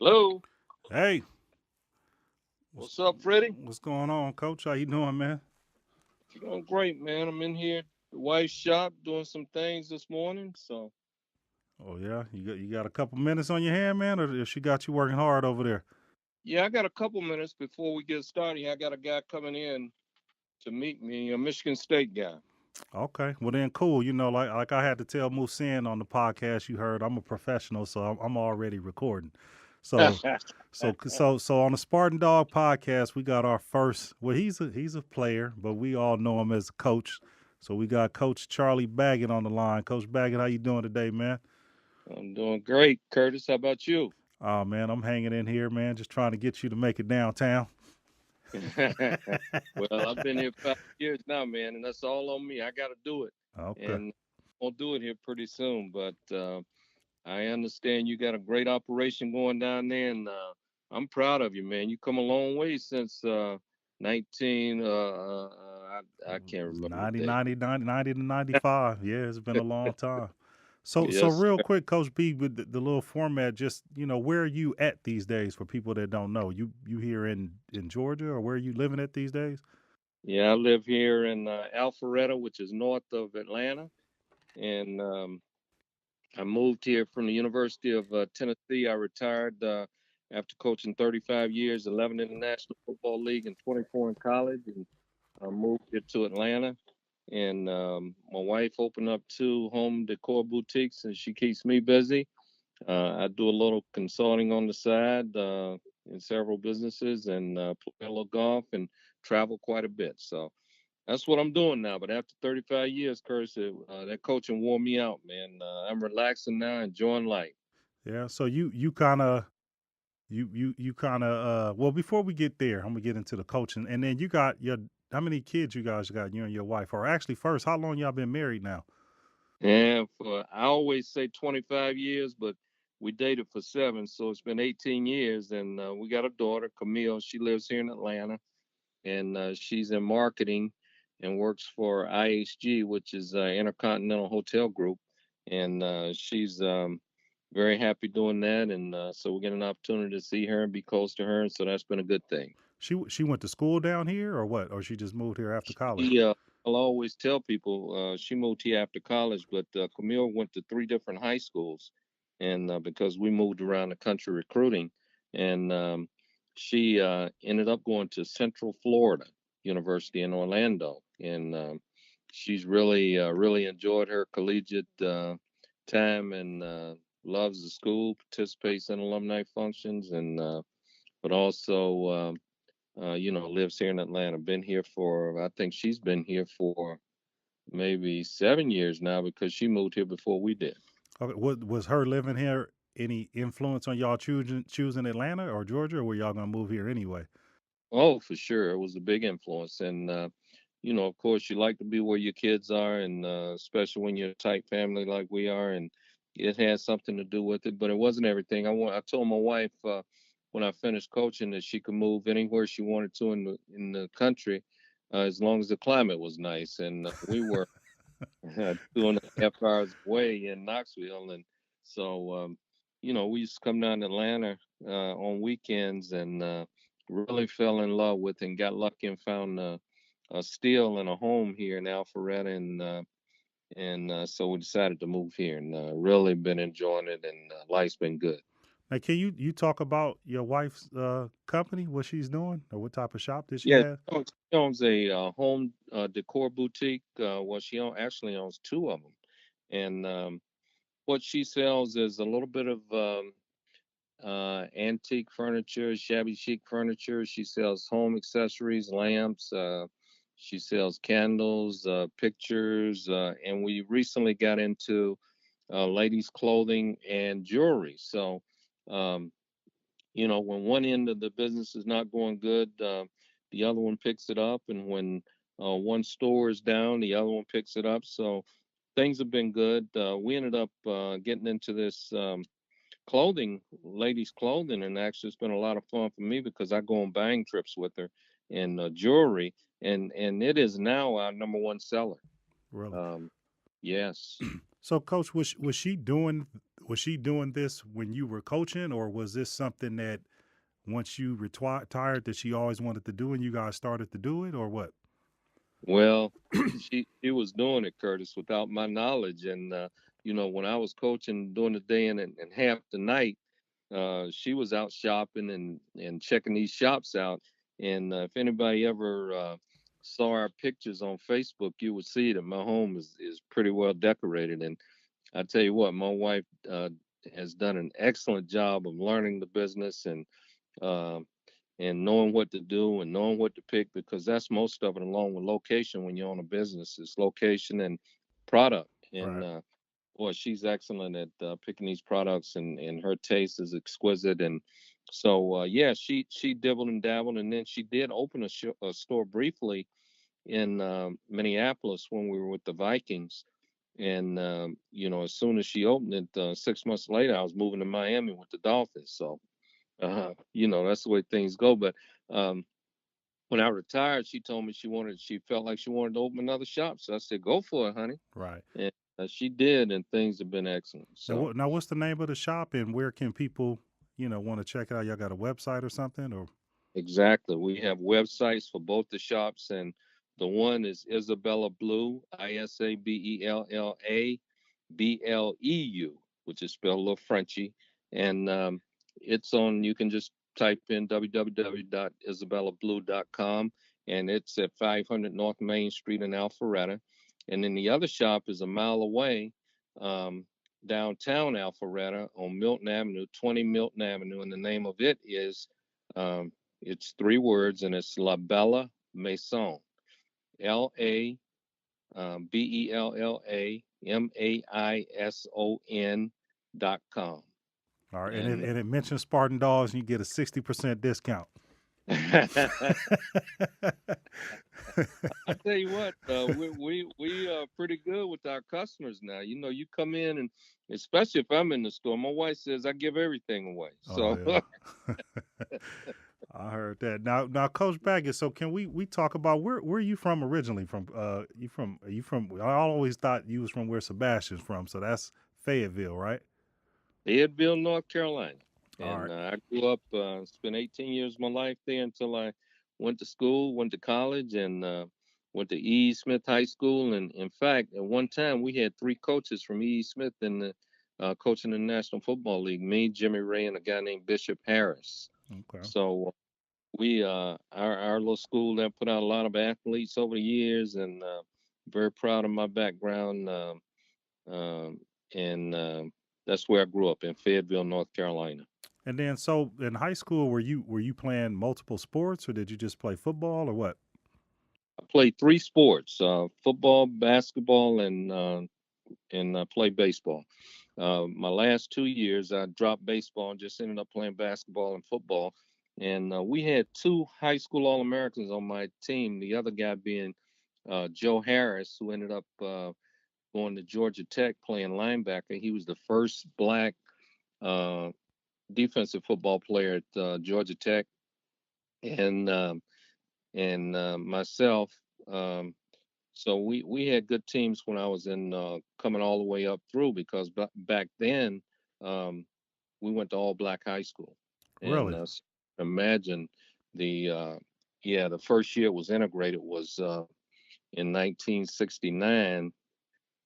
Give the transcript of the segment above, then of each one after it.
Hello, Hey, what's, what's up, Fritty? what's going on, Coach? How you doing, man? Doing great, man. I'm in here, at the wife's shop, doing some things this morning. So, Oh yeah, you got a couple minutes on your hand, man, or she got you working hard over there? yeah, I got a couple minutes before we get started. I got a guy coming in to meet me, a Michigan State guy. Okay, well then, cool. Like I had to tell Musin on the podcast you heard, I'm a professional, so I'm already recording. So so on the Spartan Dog podcast, we got our first. Well, he's a player, but we all know him as a coach. So we got Coach Charlie Baggett on the line. Coach Baggett, how you doing today, man? I'm doing great, Curtis. How about you? Oh man, I'm hanging in here, man. Just trying to get you to make it downtown. Well, I've been here 5 years now, man, and that's all on me. I got to do it, Okay. and I'll do it here pretty soon. But I understand you got a great operation going down there, and I'm proud of you, man. You come a long way since 19. I can't remember the 90, date. 90, 90, 90 to 95. Yeah, it's been a long time. So Yes, real sir. quick, Coach B, with the little format, just where are you at these days for people that don't know? You here in Georgia, or where are you living at these days? Yeah, I live here in Alpharetta, which is north of Atlanta, and I moved here from the University of Tennessee. I retired after coaching 35 years, 11 in the National Football League, and 24 in college, and I moved here to Atlanta. And my wife opened up two home decor boutiques, and she keeps me busy. I do a little consulting on the side in several businesses, and play a little golf and travel quite a bit. So that's what I'm doing now. But after 35 years, Curse, that coaching wore me out, man. I'm relaxing now, enjoying life. Yeah. So you kind of you kind of well, before we get there, I'm gonna get into the coaching, and then you got your how many kids you guys got, you and your wife, or actually first, how long y'all been married now? And for I always say 25 years, but we dated for 7, so it's been 18 years. And we got a daughter, Camille. She lives here in Atlanta, and she's in marketing and works for IHG, which is Intercontinental Hotel Group. And she's very happy doing that. And so we get an opportunity to see her and be close to her. And so that's been a good thing. She went to school down here, or what? Or she just moved here after college? I'll always tell people she moved here after college, but Camille went to 3 different high schools. And because we moved around the country recruiting, and she ended up going to Central Florida University in Orlando. And she's really enjoyed her collegiate time, and loves the school, participates in alumni functions, and but also lives here in Atlanta. Been here for, I think she's been here for maybe 7 years now because she moved here before we did. Okay, what was her living here any influence on y'all choosing Atlanta or Georgia, or were y'all gonna move here anyway? Oh, for sure. It was a big influence. And, of course, you like to be where your kids are, and especially when you're a tight family like we are. And it had something to do with it, but it wasn't everything. I told my wife when I finished coaching that she could move anywhere she wanted to in the country, as long as the climate was nice. And we were 2.5 hours away in Knoxville. And so, we used to come down to Atlanta on weekends, and really fell in love with and got lucky and found a steal and a home here in Alpharetta. And so we decided to move here, and really been enjoying it, and life's been good. Now, can you talk about your wife's company, what she's doing, or what type of shop that she Yeah, has? she owns a home decor boutique. Well, actually owns two of them. And what she sells is a little bit of antique furniture, shabby chic furniture. She sells home accessories, lamps. She sells candles, pictures, and we recently got into ladies' clothing and jewelry. So, um, when one end of the business is not going good, the other one picks it up, and when one store is down, the other one picks it up. So things have been good. We ended up getting into this ladies' clothing, and actually it's been a lot of fun for me because I go on buying trips with her and jewelry, and it is now our number one seller. Really? Um, yes. So, Coach, was she doing? was she doing this when you were coaching, or was this something that once you retired that she always wanted to do and you guys started to do it, or what? Well, she was doing it, Curtis, without my knowledge. And when I was coaching during the day and half the night, she was out shopping and checking these shops out. And if anybody ever saw our pictures on Facebook, you would see that my home is pretty well decorated. And I tell you what, my wife has done an excellent job of learning the business uh, and knowing what to do and knowing what to pick, because that's most of it, along with location. When you own a business, is location and product. And Right. boy, she's excellent at picking these products, and her taste is exquisite. And so yeah, she dibbled and dabbled, and then she did open a store briefly in Minneapolis when we were with the Vikings. And as soon as she opened it, 6 months later, I was moving to Miami with the Dolphins. So that's the way things go. But um, when I retired, she told me she felt like she wanted to open another shop. So I said, "Go for it, honey." Right. And she did, and things have been excellent. Now, So now what's the name of the shop, and where can people, want to check it out? Y'all got a website or something, or? exactly, we have websites for both the shops, and the one is Isabella Blue, ISABELLA BLEU, which is spelled a little Frenchy, and it's on. You can just type in www.isabellablue.com, and it's at 500 North Main Street in Alpharetta. And then the other shop is a mile away, um, downtown Alpharetta on Milton Avenue, 20 Milton Avenue, and the name of it is it's three words, and it's La Bella Maison, BELLAMAISON.com. All right, and And it mentions Spartan Dogs, and you get a 60% discount. I tell you what, we are pretty good with our customers now. You come in, and especially if I'm in the store, my wife says I give everything away. Oh So yeah. I heard that. Now, Coach Baggett. So can we talk about where are you from originally? From are you from? I always thought you was from where Sebastian's from. So that's Fayetteville, right? Fayetteville, North Carolina. All And right. I grew up, spent 18 years of my life there until I went to school, went to college, and went to E. Smith High School. And in fact, at one time, we had three coaches from E. Smith in the coaching in the National Football League: me, Jimmy Ray, and a guy named Bishop Harris. Okay. So we, our little school that put out a lot of athletes over the years, and very proud of my background. Um, and That's where I grew up, in Fayetteville, North Carolina. And then, so in high school, were you playing multiple sports, or did you just play football, or what? I played three sports: football, basketball, and played baseball. My last 2 years, I dropped baseball and just ended up playing basketball and football. And we had two high school All Americans on my team. The other guy being Joe Harris, who ended up going to Georgia Tech playing linebacker. He was the first black uh, defensive football player at Georgia Tech, and myself. Um, so we had good teams when I was in coming all the way up through, because back then um, we went to all black high school, and Really? imagine the the first year it was integrated was in 1969,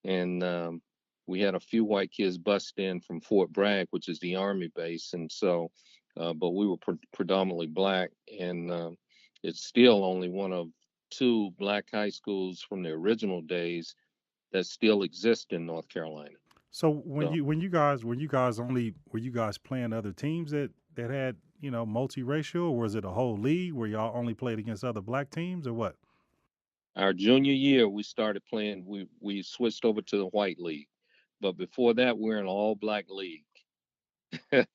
and we had a few white kids bust in from Fort Bragg, which is the Army base, and so, but we were predominantly black, and it's still only one of two black high schools from the original days that still exist in North Carolina. So when So you guys playing other teams that had multiracial, or was it a whole league where y'all only played against other black teams, or what? our junior year, we started playing. We switched over to the white league, but before that, we're in an all black league. Okay.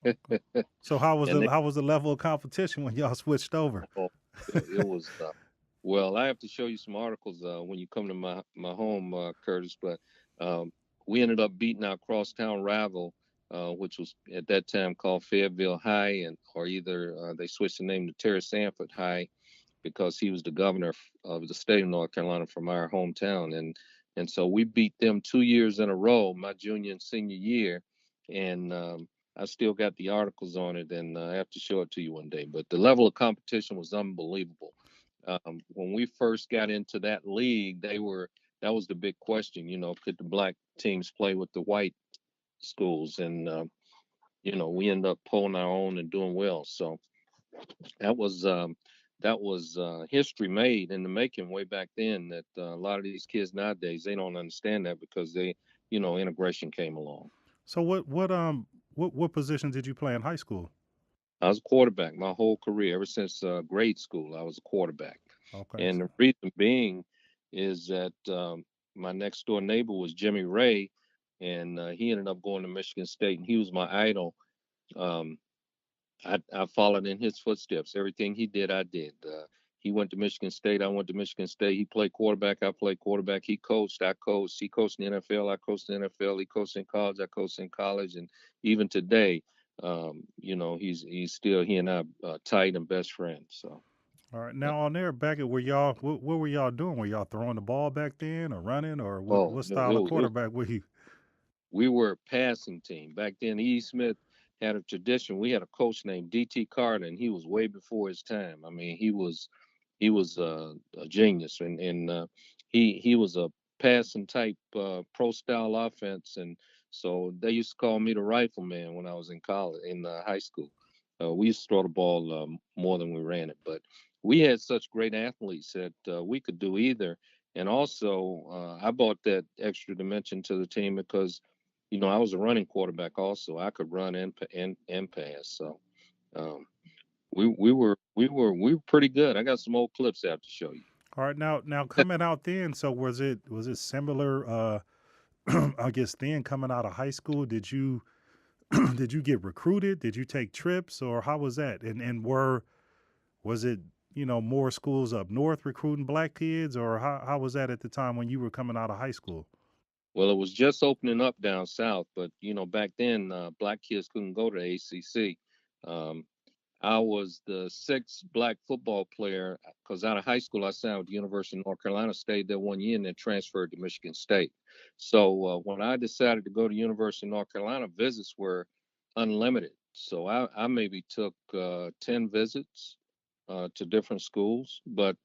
So how was And the how was the level of competition when y'all switched over? oh, it was well. I have to show you some articles when you come to my home, Curtis. But um, we ended up beating our crosstown rival, which was at that time called Fayetteville High, and or either they switched the name to Terry Sanford High, because he was the governor of the state of North Carolina from our hometown, and so we beat them 2 years in a row, my junior and senior year, and I still got the articles on it, and I have to show it to you one day. But the level of competition was unbelievable. When we first got into that league, that was the big question. Could the black teams play with the white schools? And we end up pulling our own and doing well. So that was um, that was history made in the making way back then. That a lot of these kids nowadays they don't understand that because integration came along. So what position did you play in high school? I was a quarterback my whole career. Ever since grade school, I was a quarterback. Okay. And the reason being is that my next door neighbor was Jimmy Ray, and he ended up going to Michigan State, and he was my idol. Um, I followed in his footsteps. Everything he did, I did. He went to Michigan State. I went to Michigan State. He played quarterback. I played quarterback. He coached. I coached. He coached in the NFL. I coached in the NFL. He coached in college. I coached in college. And even today, he's still he and I tight and best friends. So. All right. Now on there, Baggett, were y'all what were y'all doing? Were y'all throwing the ball back then or running or Oh what no, style of quarterback were you? we were a passing team back then. E. Smith had a tradition. We had a coach named D.T. Carter, and he was way before his time. I mean, he was a genius, and he was a passing type pro style offense, and so they used to call me the rifleman when I was in college in high school. We used to throw the ball more than we ran it, but we had such great athletes that we could do either. And also, I brought that extra dimension to the team because, I was a running quarterback. Also, I could run and pass. So um, we were pretty good. I got some old clips I have to show you. All right. Now coming out then, so was it similar I guess then coming out of high school, did you did you get recruited? Did you take trips or how was that? And was it, more schools up north recruiting black kids or how was that at the time when you were coming out of high school? Well, it was just opening up down south, but back then black kids couldn't go to ACC. Um, I was the sixth black football player because out of high school I signed with the University of North Carolina, stayed there one year, and then transferred to Michigan State. So when I decided to go to University of North Carolina, visits were unlimited. So I maybe took 10 visits to different schools, but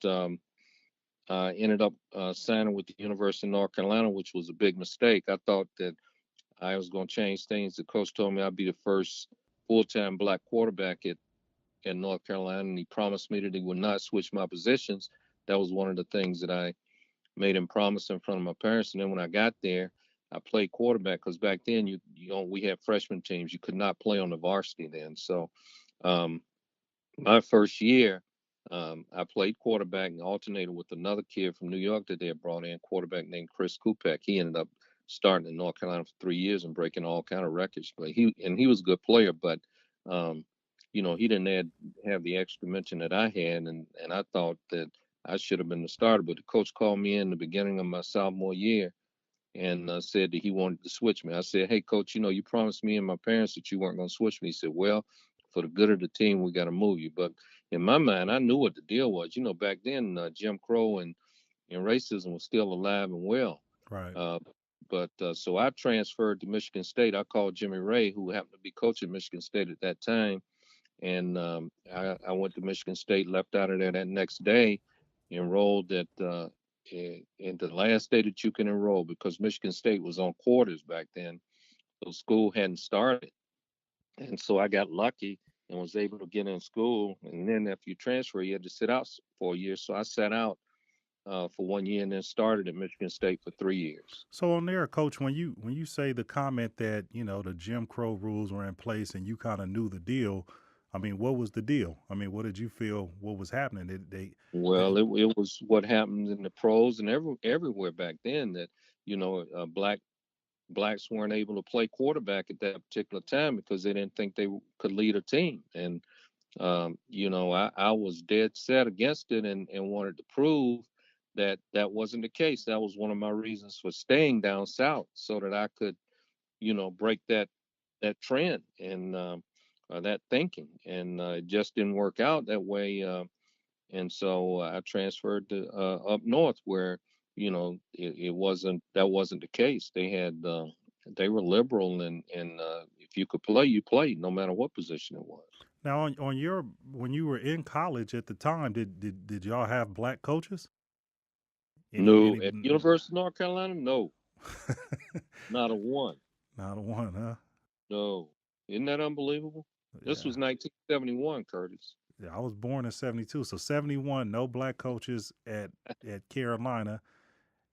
I ended up signing with the University of North Carolina, which was a big mistake. I thought that I was going to change things. The coach told me I'd be the first full-time black quarterback in North Carolina, and he promised me that he would not switch my positions. That was one of the things that I made him promise in front of my parents. And then when I got there, I played quarterback because back then we had freshman teams. You could not play on the varsity then. So um, my first year, I played quarterback and alternated with another kid from New York that they had brought in, quarterback named Chris Kupek. He ended up starting in North Carolina for 3 years and breaking all kind of records. But he was a good player, but um, he didn't have the extra mention that I had, and I thought that I should have been the starter. But the coach called me in the beginning of my sophomore year and said that he wanted to switch me. I said, "Hey, coach, you promised me and my parents that you weren't going to switch me." He said, "Well, for the good of the team, we got to move you." But in my mind, I knew what the deal was. Back then, Jim Crow and racism was still alive and well. Right. Uh, but so I transferred to Michigan State. I called Jimmy Ray, who happened to be coaching Michigan State at that time, and I went to Michigan State, left out of there that next day, enrolled in the last day that you can enroll because Michigan State was on quarters back then, so school hadn't started, and so I got lucky and was able to get in school. And then if you transfer, you had to sit out for a year. So I sat out for one year and then started at Michigan State for 3 years. So on there, coach, when you say the comment that, the Jim Crow rules were in place and you kind of knew the deal, I mean, what was the deal? I mean, what did you feel what was happening? They Well, it was what happened in the pros and everywhere back then that blacks weren't able to play quarterback at that particular time because they didn't think they could lead a team. And I was dead set against it and wanted to prove that that wasn't the case. That was one of my reasons for staying down south so that I could, break that trend and that thinking. And it just didn't work out that way. And so I transferred to up north where it wasn't that wasn't the case. They had they were liberal, and if you could play, you played, no matter what position it was. Now, on your when you were in college at the time, did y'all have black coaches? No, Any? at University of North Carolina, no, not a one. Not a one, huh? No, isn't that unbelievable? This Yeah. was 1971, Curtis. Yeah, I was born in '72, so '71, no black coaches at Carolina.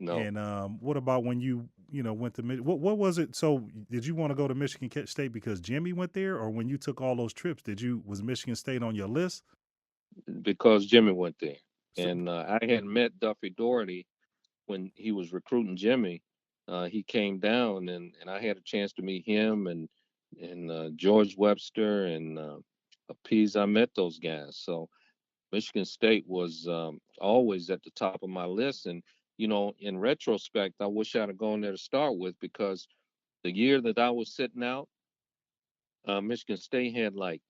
No, And what about when you went to what was it? So did you want to go to Michigan State because Jimmy went there, or when you took all those trips, was Michigan State on your list? because Jimmy went there, So, and I had met Duffy Doherty when he was recruiting Jimmy. He came down, and I had a chance to meet him and George Webster and Pease. I met those guys. So Michigan State was always at the top of my list. And in retrospect, I wish I'd have gone there to start with, because the year that I was sitting out, Michigan State had like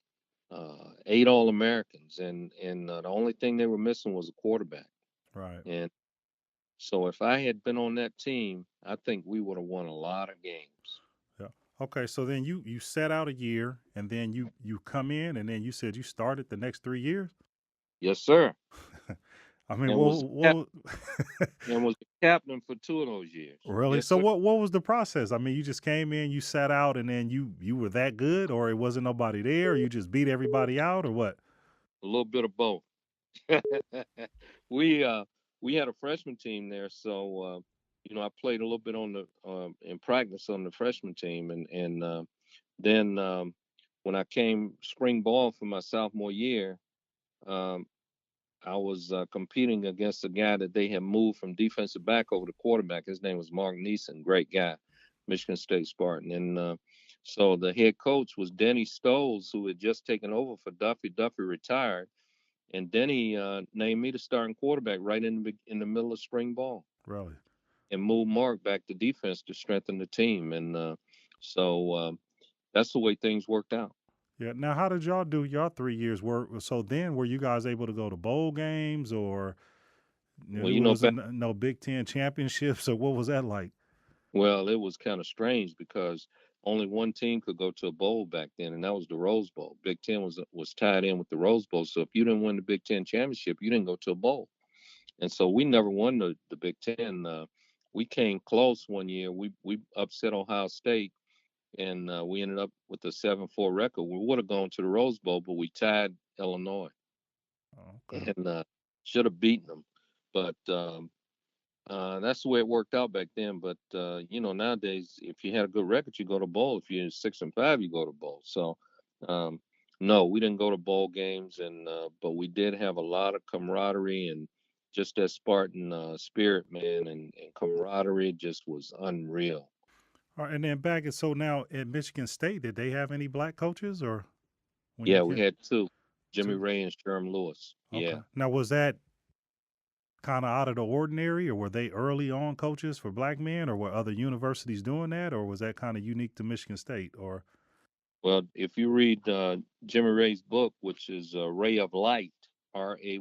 8 All Americans, and the only thing they were missing was a quarterback. right. And so if I had been on that team, I think we would have won a lot of games. Yeah. Okay. So then you set out a year, and then you come in, and then you said you started the next 3 years. Yes, sir. I mean, And was cap- what and was the captain for 2 of those years. really? Yes, So sir. what was the process? I mean, you just came in, you sat out, and then you were that good, or it wasn't nobody there, or you just beat everybody out, or what? A little bit of both. we uh we had a freshman team there, so I played a little bit on the in practice on the freshman team, and then when I came spring ball for my sophomore year, um, I was competing against a guy that they had moved from defensive back over to quarterback. His name was Mark Neeson, great guy, Michigan State Spartan. And so the head coach was Denny Stoles, who had just taken over for Duffy. Duffy retired, and Denny named me the starting quarterback right in the middle of spring ball, Really? and moved Mark back to defense to strengthen the team. And so that's the way things worked out. Yeah. Now, how did y'all do y'all 3 years? So then were you guys able to go to bowl games, or Well, it was no Big Ten championships, or what was that like? Well, it was kind of strange because only one team could go to a bowl back then, and that was the Rose Bowl. Big Ten was tied in with the Rose Bowl, so if you didn't win the Big Ten championship, you didn't go to a bowl. And so we never won the Big Ten. We came close one year. We upset Ohio State, and we ended up with a 7-4 record. We would have gone to the Rose Bowl, but we tied Illinois, Oh, okay. and should have beaten them. But that's the way it worked out back then. But nowadays, if you had a good record, you go to bowl. If you're 6-5, you go to bowl. So, um, no, we didn't go to bowl games, and but we did have a lot of camaraderie and just that Spartan spirit, man, and camaraderie just was unreal. All right, and then so now at Michigan State, did they have any black coaches, or when you Yeah, we came had two, Jimmy to? Ray and Sherm Lewis. Okay. Yeah. Now, was that kind of out of the ordinary, or were they early on coaches for black men, or were other universities doing that, or was that kind of unique to Michigan State? Or Well, if you read Jimmy Ray's book, which is Ray of Light, Raye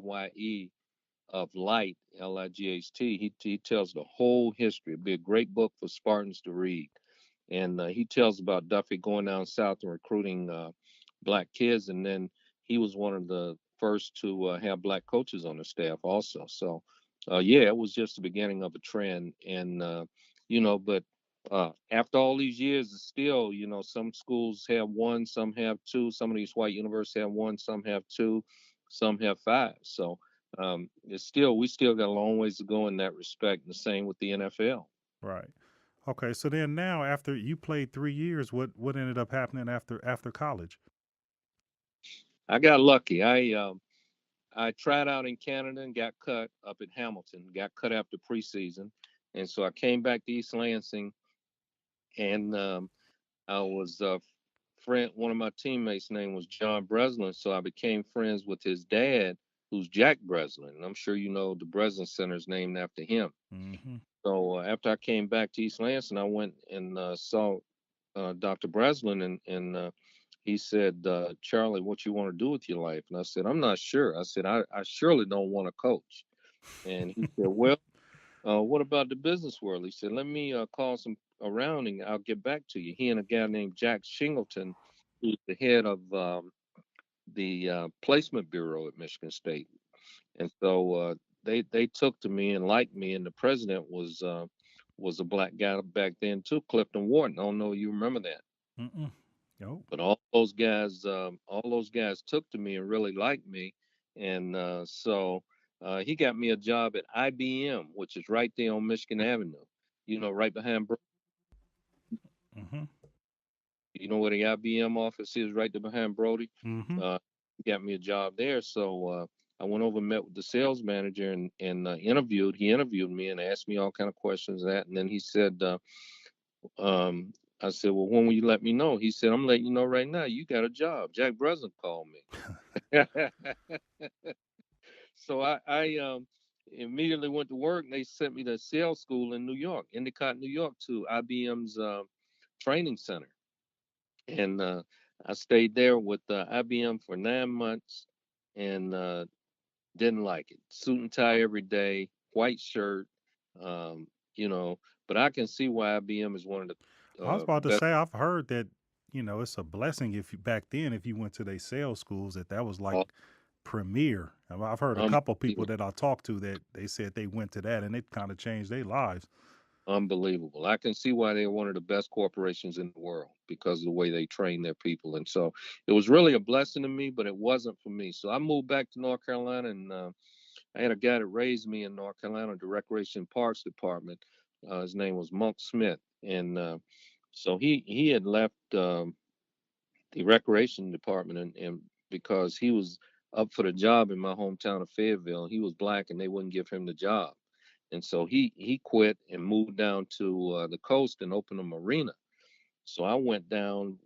of Light, Light, he tells the whole history. It'd be a great book for Spartans to read. And he tells about Duffy going down south and recruiting black kids. And then he was one of the first to have black coaches on the staff also. So, yeah, it was just the beginning of a trend. And, but after all these years, it's still, some schools have one, some have two, some of these white universities have one, some have two, some have five. So, we still got a long ways to go in that respect. And the same with the NFL. right? Okay, so then now after you played 3 years, what ended up happening after college? I got lucky. I tried out in Canada and got cut up at Hamilton. Got cut after preseason, and so I came back to East Lansing, and I was friend. One of my teammates' name was John Breslin, so I became friends with his dad, who's Jack Breslin. And I'm sure you know the Breslin Center is named after him. Mm-hmm. So after I came back to East Lansing, I went and saw Dr. Breslin, and he said, Charlie, what you want to do with your life? And I said, I'm not sure. I said, I surely don't want to coach. And he said, well, What about the business world? He said, let me call some around and I'll get back to you. He and a guy named Jack Shingleton, who's the head of the placement bureau at Michigan State. And so they took to me and liked me, and the president was a black guy back then too, Clifton Wharton. I don't know if you remember that, Mm-mm. Yo. but all those guys took to me and really liked me, and so he got me a job at IBM, which is right there on Michigan Avenue. You know, right behind. Mm-hmm. You know where the IBM office is, right there behind Brody. Mm-hmm. He got me a job there, so I went over and met with the sales manager and interviewed. He interviewed me and asked me all kind of questions that, and then he said, um, I said, well, when will you let me know? He said, I'm letting you know right now. You got a job. Jack Breslin called me. So I immediately went to work, and they sent me to sales school in New York, Endicott, New York, to IBM's training center. And I stayed there with IBM for 9 months, and didn't like it. Suit and tie every day, white shirt, um, you know. But I can see why IBM is one of the I was about to best. say I've heard that it's a blessing if you back then if you went to their sales schools that was like uh, premier. I've heard a couple people Unbelievable. that I talked to that they said they went to that and it kind of changed their lives. Unbelievable. I can see why they're one of the best corporations in the world because of the way they train their people. And so it was really a blessing to me, but it wasn't for me. So I moved back to North Carolina, and I had a guy that raised me in North Carolina, the Recreation Parks Department. His name was Monk Smith, and so he had left the Recreation Department, and because he was up for the job in my hometown of Fayetteville, he was black, and they wouldn't give him the job, and so he quit and moved down to the coast and opened a marina. So I went down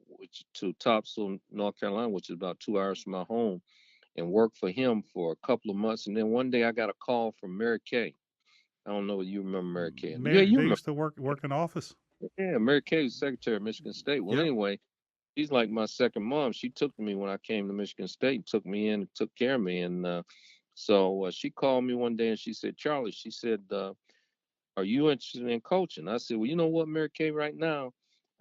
to Topsail, North Carolina, which is about 2 hours from my home, and worked for him for a couple of months. And then one day I got a call from Mary Kay. I don't know if you remember Mary Kay. Yeah, Mary, you they remember. used to work in the office. Yeah, Mary Kay was secretary of Michigan State. Well, Yep. anyway, she's like my second mom. She took me when I came to Michigan State, and took me in and took care of me. And so she called me one day and she said, Charlie, she said, are you interested in coaching? I said, well, you know what, Mary Kay, right now,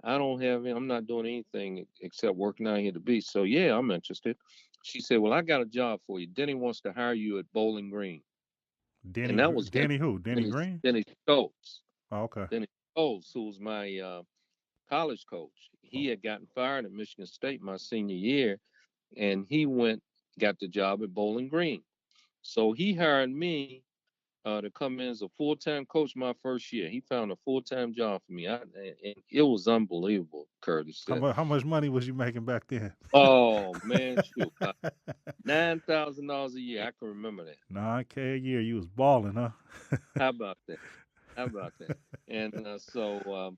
I'm not doing anything except working out here at the beach. So yeah, I'm interested. She said, well, I got a job for you. Denny wants to hire you at Bowling Green. And that was Denny who? Denny Green? Denny Stokes. Oh, okay. Denny Stokes, who was my college coach. Oh, He had gotten fired at Michigan State my senior year, and he got the job at Bowling Green. So he hired me to come in as a full time coach my first year. He found a full time job for me. And it was unbelievable, Curtis. how much money was you making back then? Oh man, shoot, about $9,000 a year. I can remember that. 9K a year. You was balling, huh? How about that? How about that? And so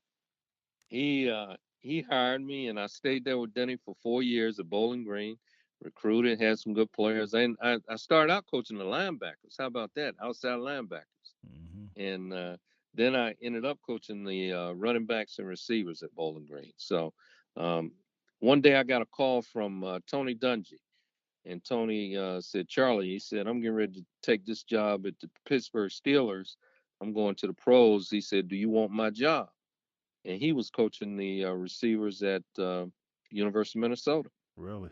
he hired me, and I stayed there with Denny for 4 years at Bowling Green. Recruited, had some good players, and I started out coaching the linebackers. How about that? Outside linebackers. Hmm. And then I ended up coaching the running backs and receivers at Bowling Green. So um, one day I got a call from Tony Dungy, and Tony said, Charlie, he said, I'm getting ready to take this job at the Pittsburgh Steelers. I'm going to the pros. He said, do you want my job? And he was coaching the receivers at University of Minnesota. Really?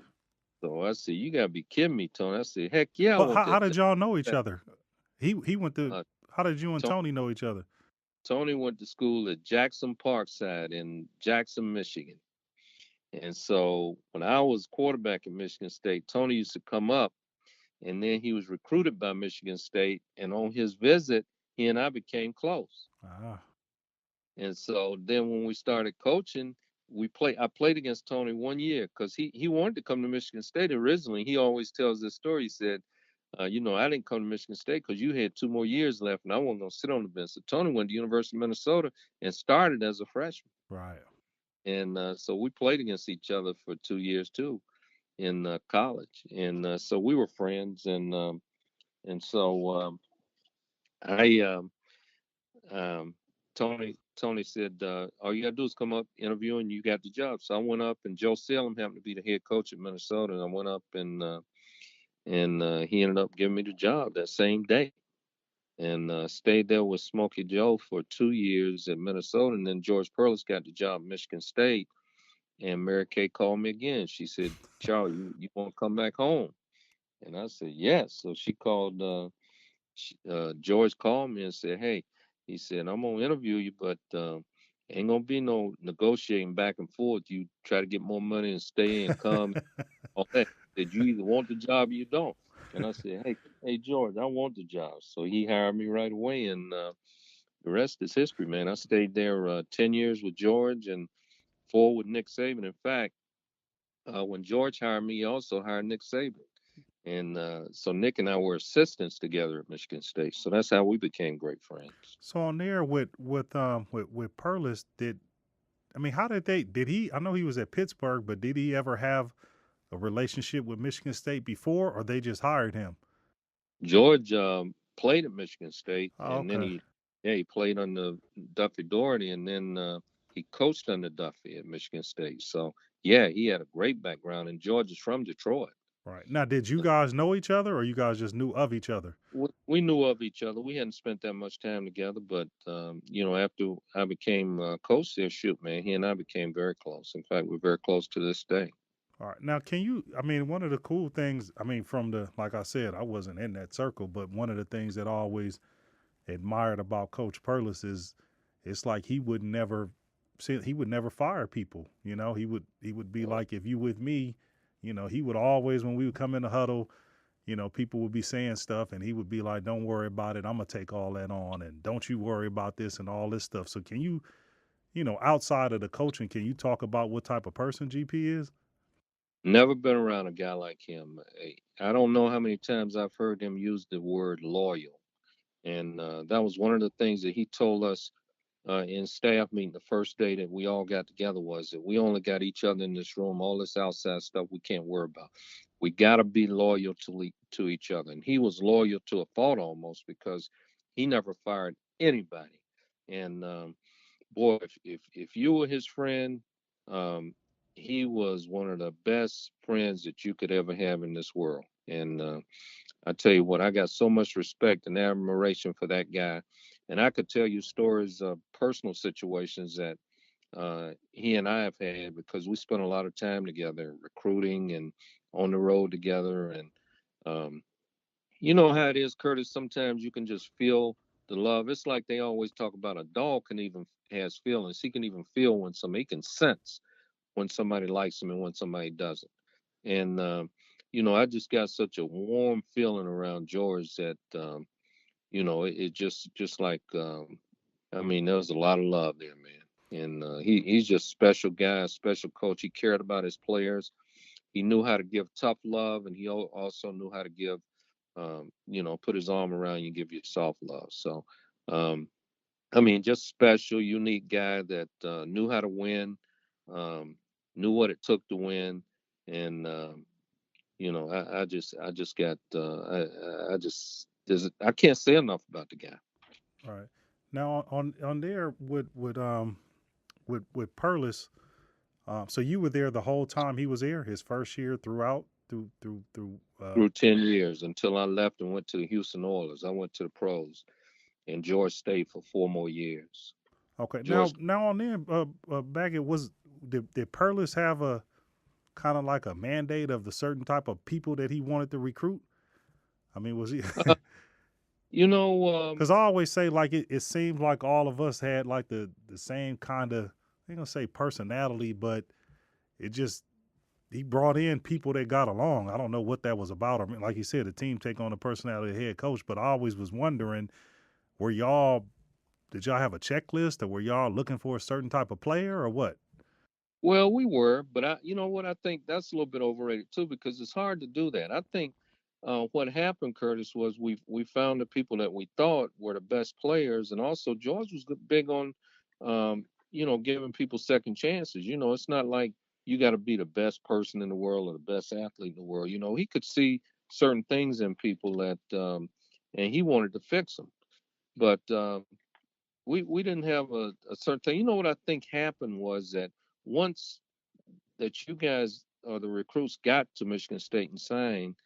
So I said, you got to be kidding me, Tony. I said, heck yeah, I But want how that did job. y'all know each other? He went to. Uh, How did you and Tony, Tony know each other? Tony went to school at Jackson Parkside in Jackson, Michigan. And so when I was quarterback at Michigan State, Tony used to come up, and then he was recruited by Michigan State. And on his visit, he and I became close. Ah, And so then when we started coaching, I played against Tony one year because he wanted to come to Michigan State originally. He always tells this story. He said, I didn't come to Michigan State because you had 2 more years left and I wasn't going to sit on the bench. So Tony went to University of Minnesota and started as a freshman. right. And so we played against each other for 2 years too in college. And so we were friends. And so I um, Tony said, all you got to do is come up, interview, and you got the job. So I went up, and Joe Salem happened to be the head coach at Minnesota. And I went up, and he ended up giving me the job that same day. and stayed there with Smokey Joe for 2 years in Minnesota. And then George Perlis got the job at Michigan State. And Mary Kay called me again. She said, Charlie, you want to come back home? And I said, yes. So she called, George called me and said, hey, he said, I'm going to interview you, but ain't going to be no negotiating back and forth. You try to get more money and stay and come, all that. That you either want the job or you don't. And I said, hey, George, I want the job. So he hired me right away. And the rest is history, man. I stayed there 10 years with George and 4 with Nick Saban. In fact, when George hired me, he also hired Nick Saban. And so Nick and I were assistants together at Michigan State. So that's how we became great friends. So on there with Perlis, how did he? I know he was at Pittsburgh, but did he ever have a relationship with Michigan State before, or they just hired him? George played at Michigan State, Oh, and then okay. he played under Duffy Doherty, and then he coached under Duffy at Michigan State. So yeah, he had a great background, and George is from Detroit. Right. Now, did you guys know each other, or you guys just knew of each other? We knew of each other. We hadn't spent that much time together, but after I became coach there, shoot, man, he and I became very close. In fact, we're very close to this day. All right. Now, can you? One of the cool things. From the like I said, I wasn't in that circle, but one of the things that I always admired about Coach Perlis is, it's like he would never fire people. He would be Uh, like, if you with me, he would always, when we would come in the huddle, people would be saying stuff, and he would be like, "Don't worry about it. I'm gonna take all that on, and don't you worry about this and all this stuff." So, can you, outside of the coaching, can you talk about what type of person GP is? Never been around a guy like him. I don't know how many times I've heard him use the word loyal. And that was one of the things that he told us in staff meeting the first day that we all got together, was that we only got each other in this room. All this outside stuff we can't worry about. We got to be loyal to each other. And he was loyal to a fault almost, because he never fired anybody. And boy, if you were his friend, um, he was one of the best friends that you could ever have in this world. And I tell you what, I got so much respect and admiration for that guy. And I could tell you stories of personal situations that he and I have had, because we spent a lot of time together recruiting and on the road together. And um, you know how it is, Curtis. Sometimes you can just feel the love. It's like they always talk about, a dog can even has feelings. He can even feel when somebody, he can sense when somebody likes him and when somebody doesn't. And I just got such a warm feeling around George that it just like there was a lot of love there, man. And he's just special guy, special coach. He cared about his players. He knew how to give tough love, and he also knew how to give, put his arm around you and give you soft love. So, um, just special, unique guy that knew how to win, um, knew what it took to win, and I just got, I just, I can't say enough about the guy. All right. Now, on there with Perlis, so you were there the whole time he was there, his first year throughout through. Through 10 years until I left and went to the Houston Oilers. I went to the pros, and George stayed for 4 more years. Okay. George, Now on there, Baggett, did Perlis have a kind of like a mandate of the certain type of people that he wanted to recruit? Was he? uh, you know, Because I always say, like, it seems like all of us had like the same kind of, I ain't gonna say personality, but it just, he brought in people that got along. I don't know what that was about. Like you said, the team take on the personality of the head coach, but I always was wondering, were y'all did y'all have a checklist, or were y'all looking for a certain type of player, or what? well, we were, but you know what? I think that's a little bit overrated too, because it's hard to do that. I think what happened, Curtis, was we found the people that we thought were the best players, and also George was big on, giving people second chances. It's not like you got to be the best person in the world or the best athlete in the world. He could see certain things in people that, and he wanted to fix them. But we didn't have a certain thing. You know what I think happened was that once that you guys or the recruits got to Michigan State and signed,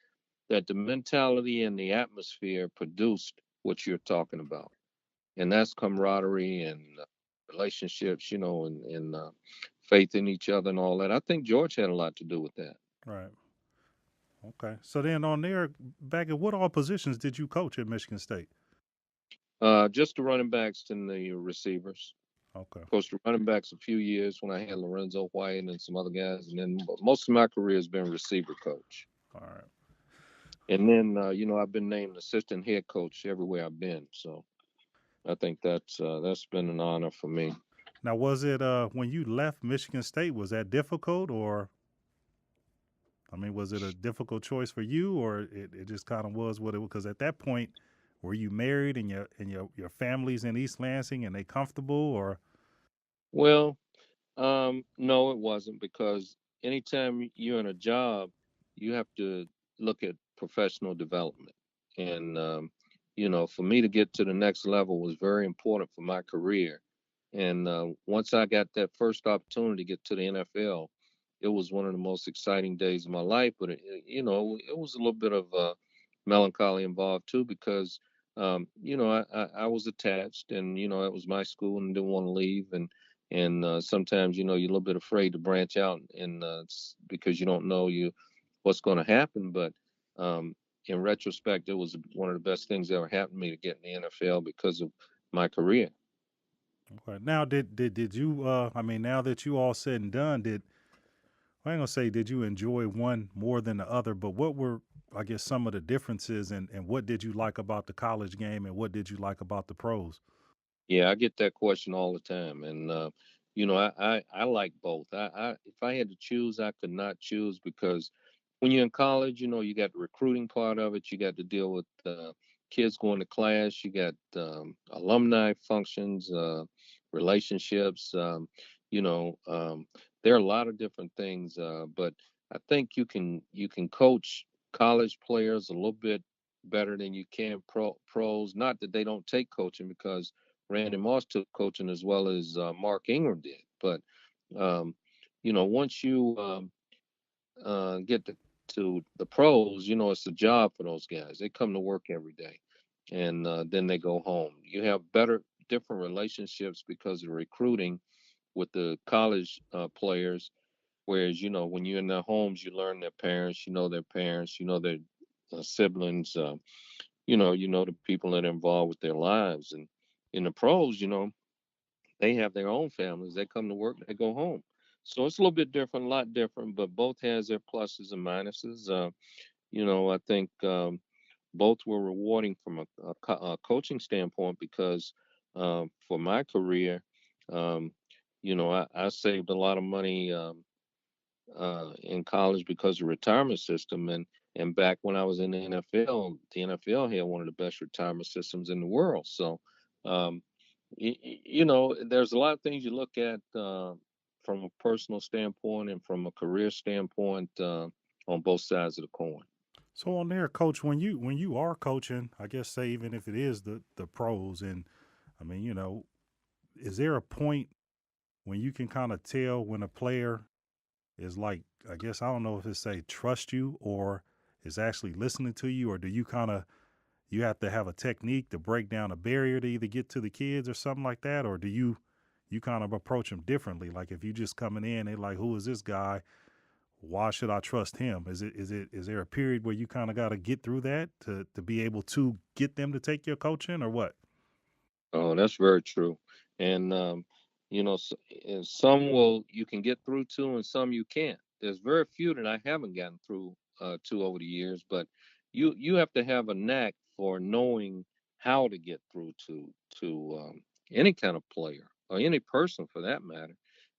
that the mentality and the atmosphere produced what you're talking about, and that's camaraderie and relationships, and faith in each other and all that. I think George had a lot to do with that. Right. Okay. So then on there, back at what all positions did you coach at Michigan State? Just the running backs and the receivers. Okay. Coached the running backs a few years when I had Lorenzo White and some other guys, and then most of my career has been receiver coach. All right. And then, I've been named assistant head coach everywhere I've been. So I think that's been an honor for me. Now, was it when you left Michigan State? Was that difficult, or I mean, was it a difficult choice for you, or it just kind of was what it was? Because at that point, were you married and your family's in East Lansing and they comfortable, or Well, no, it wasn't, because anytime you're in a job, you have to look at professional development. And, for me to get to the next level was very important for my career. And once I got that first opportunity to get to the NFL, it was one of the most exciting days of my life. But, it was a little bit of melancholy involved too, because, I was attached, and, it was my school and didn't want to leave. And sometimes, you're a little bit afraid to branch out, and because you don't know what's going to happen. But in retrospect, it was one of the best things that ever happened to me to get in the NFL because of my career. okay? Now, did you? I mean, now that you all said and done, I ain't gonna say did you enjoy one more than the other, but what were I guess some of the differences, and what did you like about the college game, and what did you like about the pros? Yeah, I get that question all the time, and I like both. If I had to choose, I could not choose, because when you're in college, you got the recruiting part of it. You got to deal with kids going to class. You got alumni functions, relationships. You know, um, there are a lot of different things, but I think you can coach college players a little bit better than you can pros. Not that they don't take coaching, because Randy Moss took coaching as well as Mark Ingram did. But um, once you get to the pros, it's a job for those guys. They come to work every day, and then they go home. You have different relationships because of recruiting with the college players. Whereas, when you're in their homes, you learn their parents, you know their parents, you know their siblings, you know the people that are involved with their lives. And in the pros, they have their own families. They come to work, they go home. So it's a little bit different, a lot different, but both has their pluses and minuses. I think both were rewarding from a coaching standpoint, because for my career, um, I saved a lot of money in college because of retirement system. And back when I was in the NFL had one of the best retirement systems in the world. So um, there's a lot of things you look at from a personal standpoint and from a career standpoint, on both sides of the coin. So on there, coach, when you are coaching, I guess say even if it is the pros, and I mean, is there a point when you can kind of tell when a player is like, I guess I don't know if it's say trust you or is actually listening to you, or do you kind of you have to have a technique to break down a barrier to either get to the kids or something like that, or do you kind of approach them differently? Like if you just coming in, they like, who is this guy? Why should I trust him? Is there a period where you kind of got to get through that to be able to get them to take your coaching, or what? Oh, that's very true. And and some will you can get through to, and some you can't. There's very few that I haven't gotten through to over the years, but you have to have a knack for knowing how to get through to any kind of player or any person for that matter.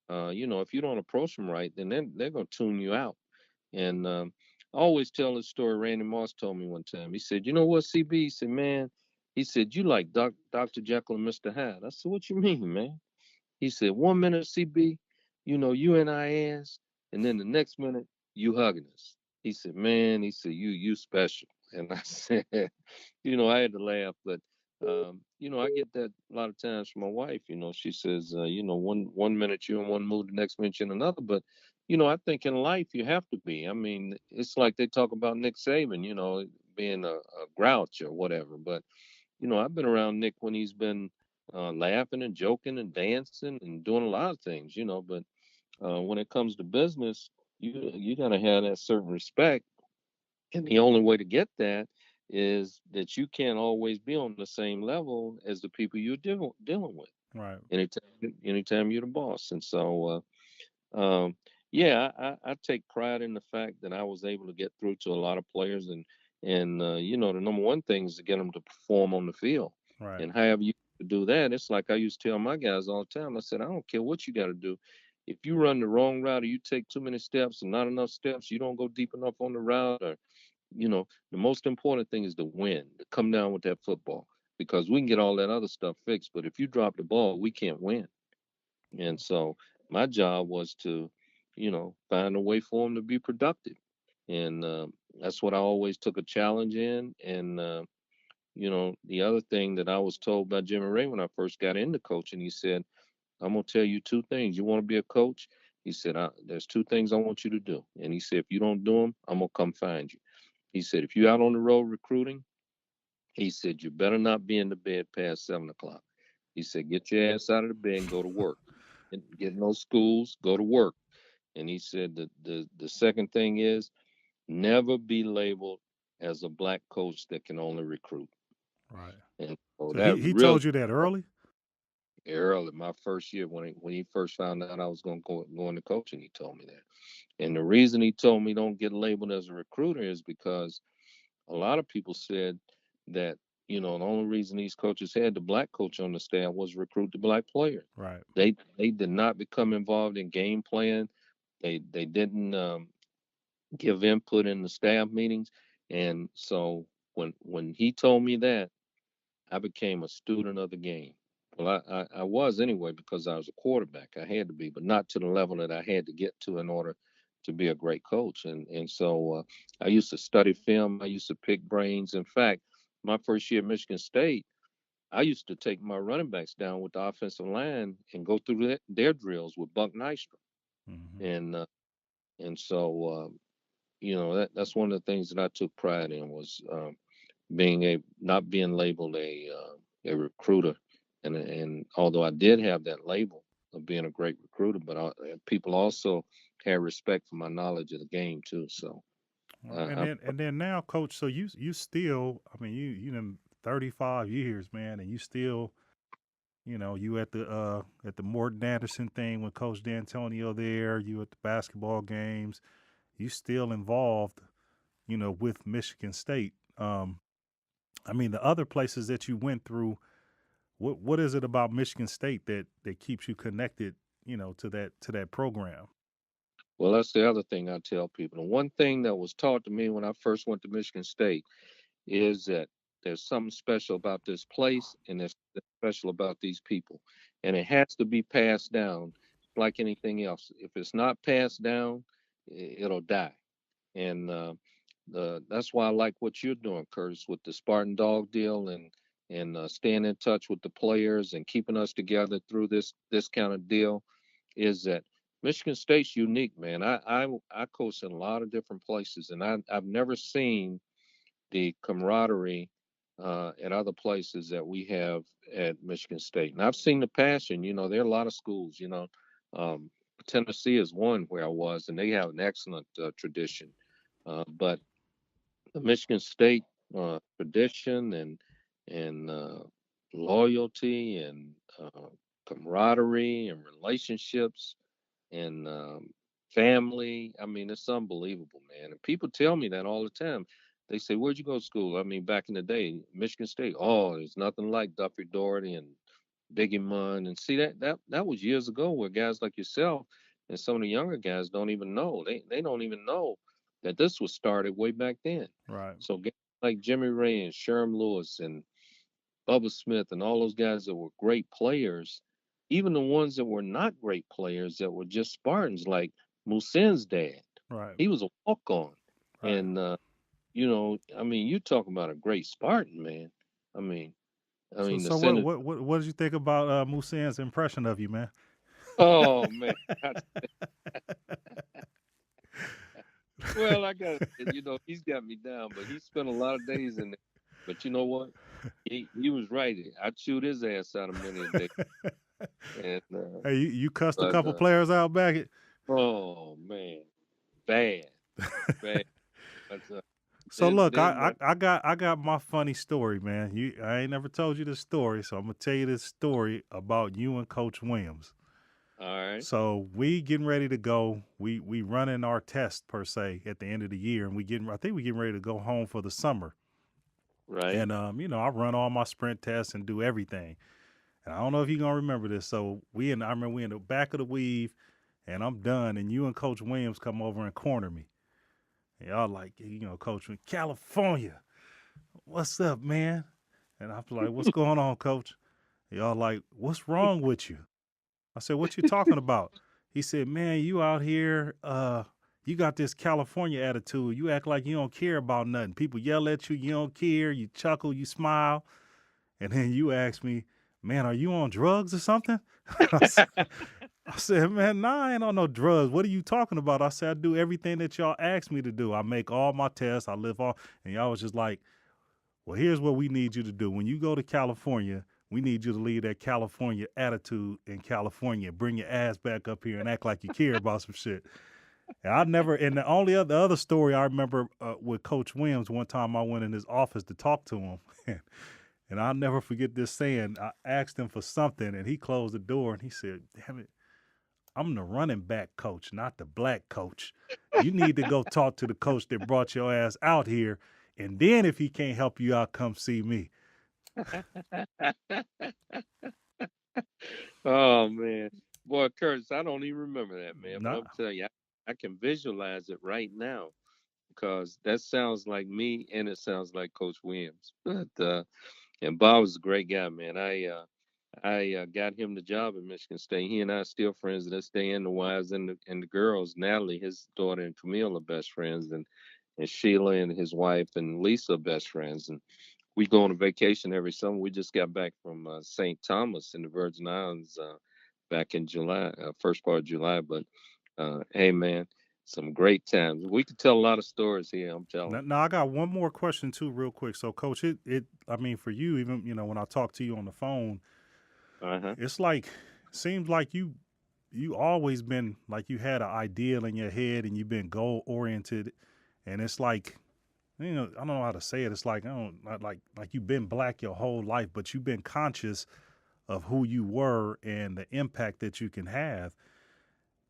If you don't approach them right, then they're gonna tune you out. And I always tell this story. Randy Moss told me one time. He said, "You know what, CB?" He said, "Man," he said, "you like Dr. Jekyll and Mr. Hyde." I said, "What you mean, man?" He said, "One minute, CB, you and I ass, and then the next minute, you hugging us." He said, "Man," he said, you special." And I said, I had to laugh, but I get that a lot of times from my wife. She says, one minute you're in one mood, the next minute you're in another. But I think in life you have to be. I mean, it's like they talk about Nick Saban, being a grouch or whatever. But I've been around Nick when he's been laughing and joking and dancing and doing a lot of things, but when it comes to business, you gotta have that certain respect, and the only way to get that is that you can't always be on the same level as the people you're dealing with. Right. Anytime you're the boss, and so yeah, I take pride in the fact that I was able to get through to a lot of players, and the number one thing is to get them to perform on the field, Right. and however you do that, it's like I used to tell my guys all the time. I said, I don't care what you got to do. If you run the wrong route, or you take too many steps and not enough steps, you don't go deep enough on the route, or the most important thing is to win, to come down with that football, because we can get all that other stuff fixed, but if you drop the ball, we can't win. And so my job was to, find a way for them to be productive. And that's what I always took a challenge in. And, the other thing that I was told by Jimmy Ray when I first got into coaching, he said, I'm going to tell you two things. You want to be a coach? He said, there's two things I want you to do. And he said, if you don't do them, I'm going to come find you. He said, if you're out on the road recruiting, he said, you better not be in the bed past 7 o'clock. He said, get your ass out of the bed and go to work. And get in those schools, go to work. And he said that the second thing is never be labeled as a black coach that can only recruit. Right. And so So that he really told you that early? early, my first year when he first found out I was going to go into coaching, he told me that. And the reason he told me don't get labeled as a recruiter is because a lot of people said that the only reason these coaches had the black coach on the staff was recruit the black players. Right. They did not become involved in game plan. They didn't give input in the staff meetings, and so when he told me that, I became a student of the game. Well, I was anyway because I was a quarterback. I had to be, but not to the level that I had to get to in order to be a great coach. And so I used to study film. I used to pick brains. In fact, my first year at Michigan State, I used to take my running backs down with the offensive line and go through their drills with Buck Nystrom. Mm-hmm. And so that's one of the things that I took pride in was being a not being labeled a recruiter, and although I did have that label of being a great recruiter, but people also had respect for my knowledge of the game too. So And I, then now, coach. So you still, I mean, you know, 35 years, man, and you still, you at the Morton Anderson thing with Coach D'Antonio there. You at the basketball games. You still involved, with Michigan State. I mean, the other places that you went through. What is it about Michigan State that keeps you connected, to that program? well, that's the other thing I tell people. The one thing that was taught to me when I first went to Michigan State is that there's something special about this place, and there's something special about these people, and it has to be passed down like anything else. If it's not passed down, it'll die. And that's why I like what you're doing, Curtis, with the Spartan Dog deal, and staying in touch with the players and keeping us together through this kind of deal. Is that Michigan State's unique, man. I coach in a lot of different places, and I've never seen the camaraderie at other places that we have at Michigan State. And I've seen the passion. There are a lot of schools. Um, Tennessee is one where I was, and they have an excellent tradition. But the Michigan State tradition and loyalty and camaraderie and relationships and family. I mean, it's unbelievable, man. And people tell me that all the time. They say, "Where'd you go to school?" I mean, back in the day, Michigan State. Oh, there's nothing like Duffy Doherty and Biggie Munn. And see that was years ago, where guys like yourself and some of the younger guys don't even know. They don't even know that this was started way back then. Right. So guys like Jimmy Ray and Sherm Lewis and Bubba Smith and all those guys that were great players, even the ones that were not great players that were just Spartans, like Musin's dad. Right. He was a walk on. Right. And, I mean, you talking about a great Spartan, man. I mean, the So what Senate. what what what did you think about Musin's impression of you, man? Oh, man. Well, I got, he's got me down, but he spent a lot of days in there. But you know what? He was right. I'd shoot his ass out of many a day. And Hey, you cussed a but couple players out, Baggett? oh man, bad, bad. But So then look, then I got my funny story, man. I ain't never told you this story, so I'm gonna tell you this story about you and Coach Williams. all right, So we getting ready to go. We running our test per se at the end of the year, and I think we getting ready to go home for the summer. right. And I run all my sprint tests and do everything. And I don't know if you're gonna remember this. So I remember we in the back of the weave, and I'm done, and you and Coach Williams come over and corner me. And y'all like, Coach, California, what's up, man? And I'm like, what's going on, Coach? Y'all like, what's wrong with you? I said, what you talking about? He said, man, you out here, you got this California attitude. You act like you don't care about nothing. People yell at you, you don't care. You chuckle, you smile. And then you ask me, man, are you on drugs or something? I said, man, nah, I ain't on no drugs. What are you talking about? I said, I do everything that y'all ask me to do. I make all my tests. I live all. And y'all was just like, well, here's what we need you to do. When you go to California, we need you to leave that California attitude in California. Bring your ass back up here and act like you care about some shit. And the only other story I remember with Coach Williams, one time I went in his office to talk to him. And I'll never forget this saying. I asked him for something and he closed the door and he said, damn it, I'm the running back coach, not the black coach. You need to go talk to the coach that brought your ass out here. And then if he can't help you out, come see me. Oh man, boy, Curtis, I don't even remember that, man. But Nah, I'm telling you, I can visualize it right now because that sounds like me, and it sounds like Coach Williams. But and Bob was a great guy, man. I got him the job at Michigan State. He and I are still friends to this day, and the wives and the girls. Natalie, his daughter, and Camille are best friends, and Sheila and his wife and Lisa are best friends. And we go on a vacation every summer. We just got back from St. Thomas in the Virgin Islands back in July, first part of July. But hey, man, some great times. We could tell a lot of stories here. I'm telling now I got one more question too, real quick. So, Coach, I mean, for you, even when I talk to you on the phone, you. Uh huh. it's like, seems like you always been like you had an ideal in your head and you've been goal oriented, and it's like, I don't know how to say it. It's like I don't like you've been black your whole life, but you've been conscious of who you were and the impact that you can have.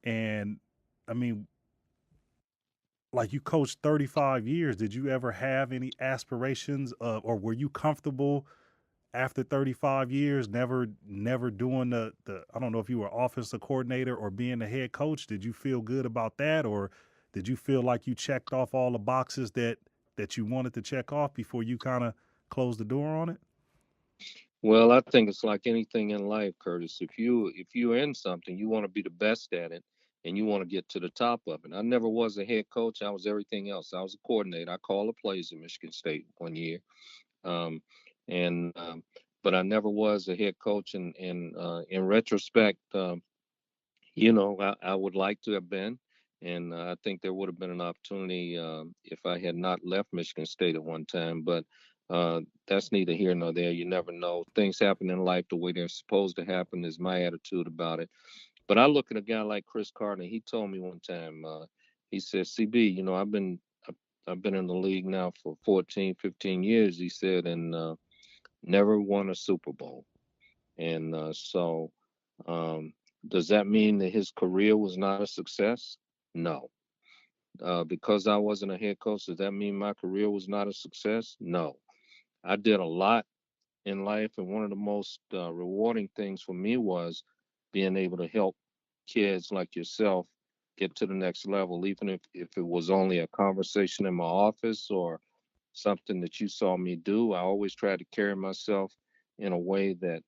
And I mean, like you coached 35 years. Did you ever have any aspirations of, or were you comfortable after 35 years, never doing the I don't know if you were offensive coordinator or being the head coach? Did you feel good about that, or did you feel like you checked off all the boxes that you wanted to check off before you kind of closed the door on it? Well, I think it's like anything in life, Curtis. If you're in something, you want to be the best at it, and you want to get to the top of it. I never was a head coach. I was everything else. I was a coordinator. I called the plays at Michigan State one year, um, and but I never was a head coach. And in retrospect, I would like to have been, and I think there would have been an opportunity if I had not left Michigan State at one time. But that's neither here nor there. You never know. Things happen in life the way they're supposed to happen. Is my attitude about it. But I look at a guy like Chris Carter. He told me one time. He said, "CB, I've been in the league now for 14, 15 years." He said, and never won a Super Bowl. And so, um, does that mean that his career was not a success? No. Because I wasn't a head coach, does that mean my career was not a success? No. I did a lot in life, and one of the most rewarding things for me was being able to help kids like yourself get to the next level, even if it was only a conversation in my office or something that you saw me do. I always tried to carry myself in a way that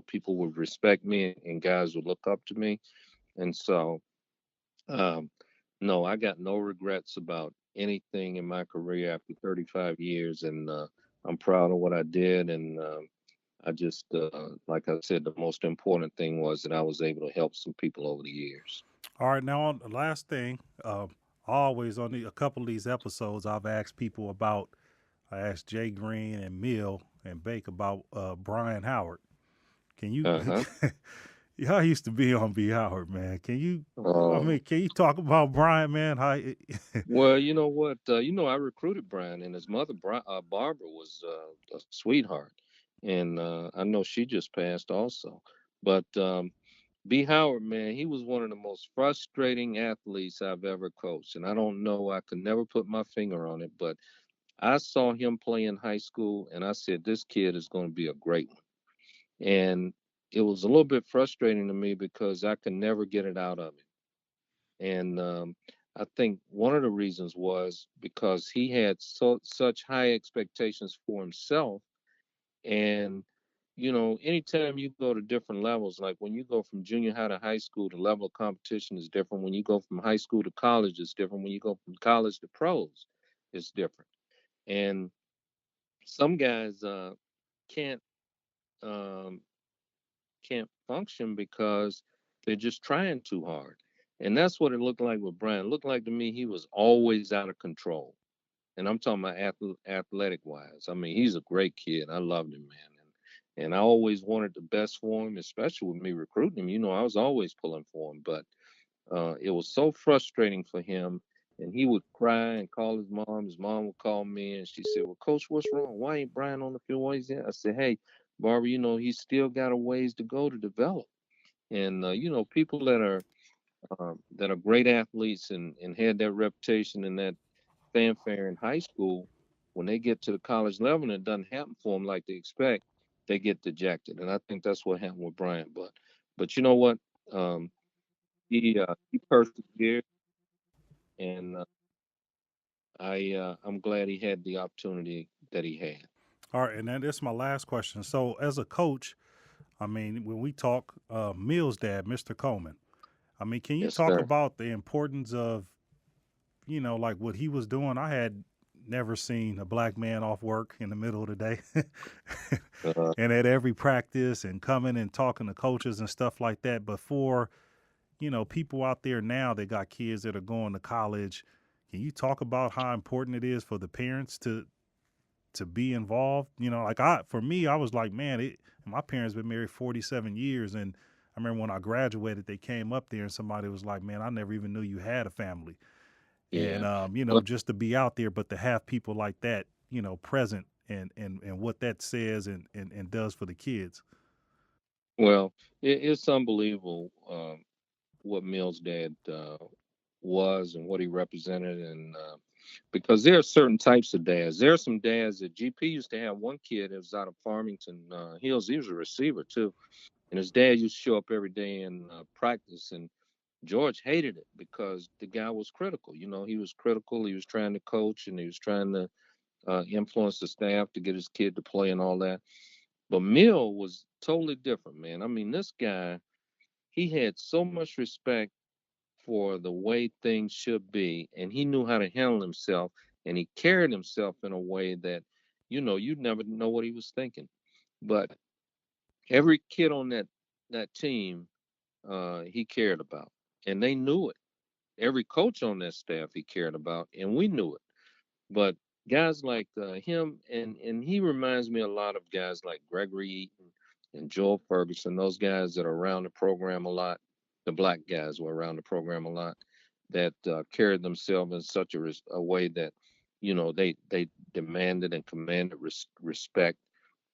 people would respect me and guys would look up to me. And so, um, no, I got no regrets about anything in my career after 35 years, and I'm proud of what I did. And I just, like I said, the most important thing was that I was able to help some people over the years. All right, now on the last thing, always on a couple of these episodes, I've asked people about I asked Jay Green and Mill and Bake about Brian Howard. Can you? Uh-huh. Y'all used to be on B Howard, man. Can you? I Um, mean, can you talk about Brian, man? How? well, you know what? I recruited Brian, and his mother, Barbara, was a sweetheart, and I know she just passed also. But B. Howard, man, he was one of the most frustrating athletes I've ever coached, and I don't know, I could never put my finger on it, but I saw him play in high school, and I said, this kid is going to be a great one. And it was a little bit frustrating to me because I could never get it out of him. And I think one of the reasons was because he had such high expectations for himself. And anytime you go to different levels, like when you go from junior high to high school, the level of competition is different. When you go from high school to college, it's different. When you go from college to pros, it's different. And some guys can't um, can't function because they're just trying too hard. And that's what it looked like with Brian. It looked like to me he was always out of control. And I'm talking about athletic wise. I mean, he's a great kid. I loved him, man. And I always wanted the best for him, especially with me recruiting him. I was always pulling for him, but it was so frustrating for him. And he would cry and call his mom. His mom would call me, and she said, "Well, Coach, what's wrong? Why ain't Brian on the field? Why is that?" I said, "Hey, Barbara, he's still got a ways to go to develop." And people that are great athletes and had that reputation and that fanfare in high school, when they get to the college level and it doesn't happen for them like they expect, they get dejected. And I think that's what happened with Bryant. But you know what? Um, he persevered, and I'm glad he had the opportunity that he had. All right, and then this is my last question. So, as a coach, I mean, when we talk Mill's dad, Mr. Coleman, I mean, can you Yes, talk sir. about the importance of, like what he was doing? I had never seen a black man off work in the middle of the day. Uh, And at every practice and coming and talking to coaches and stuff like that. But for, people out there now that got kids that are going to college, can you talk about how important it is for the parents to be involved? Like for me, I was like, man, my parents been married 47 years. And I remember when I graduated, they came up there and somebody was like, man, I never even knew you had a family. And, yeah. Well, just to be out there, but to have people like that, present and what that says and does for the kids. well, it's unbelievable what Mill's dad was and what he represented, and because there are certain types of dads. There are some dads that GP used to have one kid that was out of Farmington Hills. He was a receiver too, and his dad used to show up every day in practice. And George hated it because the guy was critical. He was critical. He was trying to coach and he was trying to influence the staff to get his kid to play and all that. But Mill was totally different, man. I mean, this guy, he had so much respect for the way things should be, and he knew how to handle himself, and he carried himself in a way that, you'd never know what he was thinking. But every kid on that team, he cared about, and they knew it. Every coach on that staff, he cared about, and we knew it. But guys like him, and he reminds me a lot of guys like Gregory Eaton and Joel Ferguson, those guys that are around the program a lot. The black guys were around the program a lot that carried themselves in such a way that they demanded and commanded respect,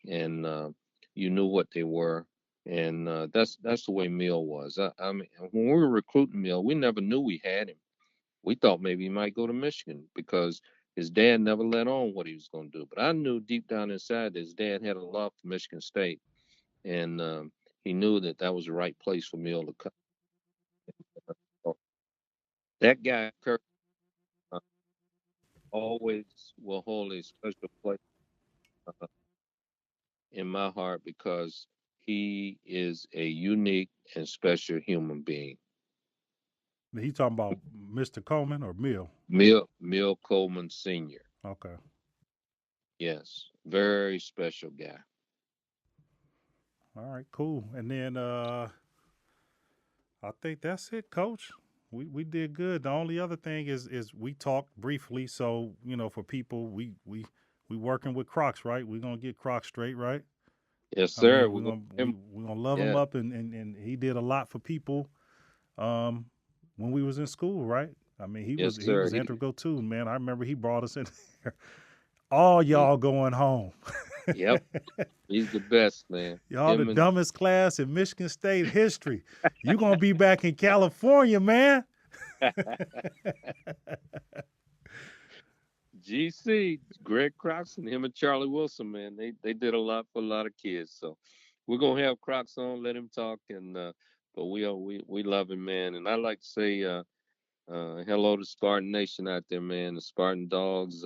and you knew what they were. And that's the way Mill was. I mean, when we were recruiting Mill, we never knew we had him. We thought maybe he might go to Michigan because his dad never let on what he was going to do. But I knew deep down inside that his dad had a love for Michigan State, and he knew that that was the right place for Mill to come. So that guy, Kirk, uh, always will hold a special place uh, in my heart because he is a unique and special human being. He talking about Mr. Coleman or Mill? Mill Coleman Sr. Okay. Yes, very special guy. All right, cool. And then I think that's it, Coach. We did good. The only other thing is we talked briefly, so for people we we working with Crocs, right? We're gonna get Crocs straight, right? Yes, I sir. mean, We're gonna we're gonna love him yeah, up, and he did a lot for people um, when we was in school, right? I mean, yes, he sir. was integral too, man. I remember he brought us in there. All He, y'all going home. yep, he's the best, man. Y'all the Him and dumbest class in Michigan State history. You gonna be back in California, man. GC, Greg Croxton, him and Charlie Wilson, man, they did a lot for a lot of kids. So we're gonna have Crocs on, let him talk, and but we love him, man. And I like to say hello to Spartan Nation out there, man. The Spartan Dogs.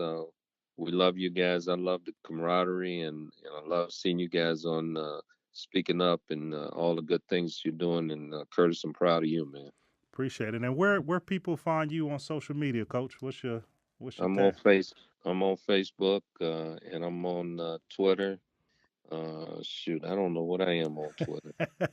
We love you guys. I love the camaraderie, and I love seeing you guys on speaking up and all the good things you're doing. And Curtis, I'm proud of you, man. Appreciate it. And where people find you on social media, Coach? What's your I'm on tag? face. I'm on Facebook, and I'm on Twitter. Shoot, I don't know what I am on Twitter. All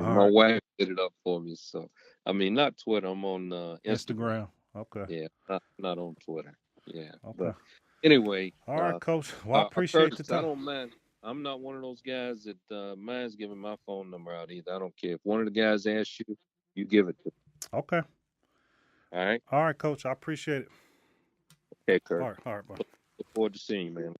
My right, wife did it up for me. So, I mean, not Twitter. I'm on Instagram. Instagram. Okay, Yeah, not on Twitter. Yeah, okay. but anyway, All right, Coach. Well, I appreciate Curtis, the I time. don't mind. I'm not one of those guys that minds giving my phone number out either. I don't care if one of the guys asks you, you give it to them. Okay. All right. All right, Coach. I appreciate it. Okay, Kurt. All right, bye. Look forward to seeing you, man.